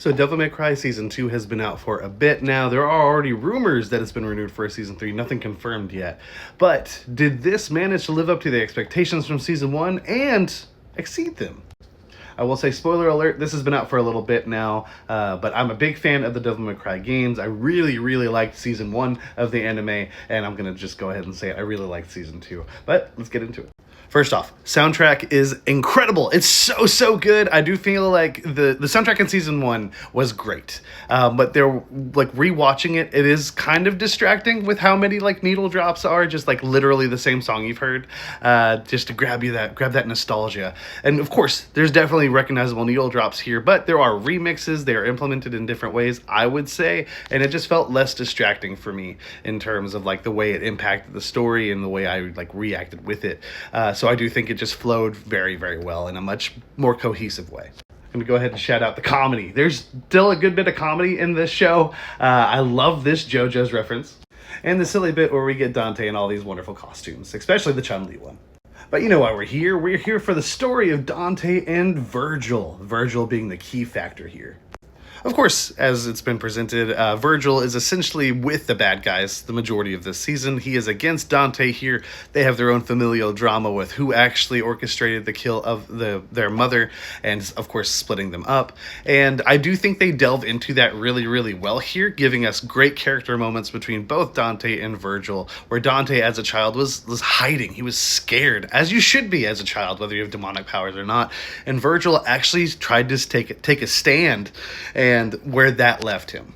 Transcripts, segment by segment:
So Devil May Cry Season 2 has been out for a bit now. There are already rumors that it's been renewed for a Season 3, nothing confirmed yet. But did this manage to live up to the expectations from Season 1 and exceed them? I will say, spoiler alert, this has been out for a little bit now, but I'm a big fan of the Devil May Cry games. I really, really liked Season 1 of the anime, and I'm going to just go ahead and say it. I really liked Season 2. But let's get into it. First off, soundtrack is incredible. It's so good. I do feel like the soundtrack in Season 1 was great. But they're like rewatching it, it is kind of distracting with how many like needle drops are, just like literally the same song you've heard, just to grab that nostalgia. And of course, there's definitely recognizable needle drops here, but there are remixes. They are implemented in different ways, I would say, and it just felt less distracting for me in terms of like the way it impacted the story and the way I like reacted with it. So I do think it just flowed very, very well in a much more cohesive way. I'm going to go ahead and shout out the comedy. There's still a good bit of comedy in this show. I love this JoJo's reference. And the silly bit where we get Dante in all these wonderful costumes, especially the Chun-Li one. But you know why we're here. We're here for the story of Dante and Virgil. Virgil being the key factor here. Of course, as it's been presented, Virgil is essentially with the bad guys the majority of this season. He is against Dante here. They have their own familial drama with who actually orchestrated the kill of their mother and, of course, splitting them up. And I do think they delve into that really, really well here, giving us great character moments between both Dante and Virgil, where Dante as a child was hiding. He was scared, as you should be as a child, whether you have demonic powers or not. And Virgil actually tried to take a stand, and where that left him.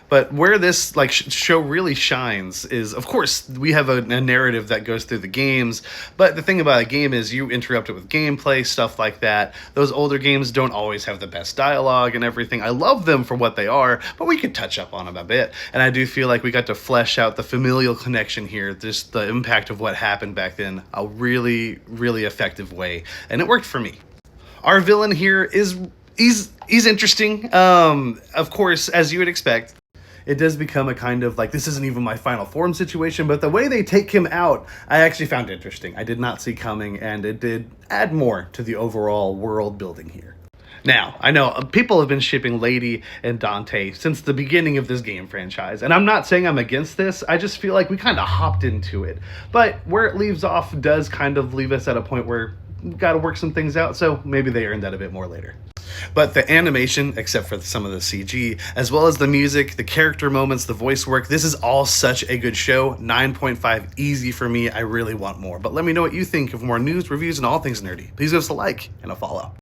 But where this like show really shines is, of course, we have a narrative that goes through the games, but the thing about a game is you interrupt it with gameplay, stuff like that. Those older games don't always have the best dialogue and everything. I love them for what they are, but we could touch up on them a bit. And I do feel like we got to flesh out the familial connection here, just the impact of what happened back then, a really, really effective way. And it worked for me. Our villain here he's interesting. Of course, as you would expect, it does become a kind of like, this isn't even my final form situation, but the way they take him out, I actually found interesting. I did not see coming, and it did add more to the overall world building here. Now, I know people have been shipping Lady and Dante since the beginning of this game franchise, and I'm not saying I'm against this, I just feel like we kind of hopped into it. But where it leaves off does kind of leave us at a point where we've got to work some things out, so maybe they earned that a bit more later. But the animation, except for some of the CG, as well as the music, the character moments, the voice work, this is all such a good show. 9.5 easy for me. I really want more. But let me know what you think of more news, reviews, and all things nerdy. Please give us a like and a follow.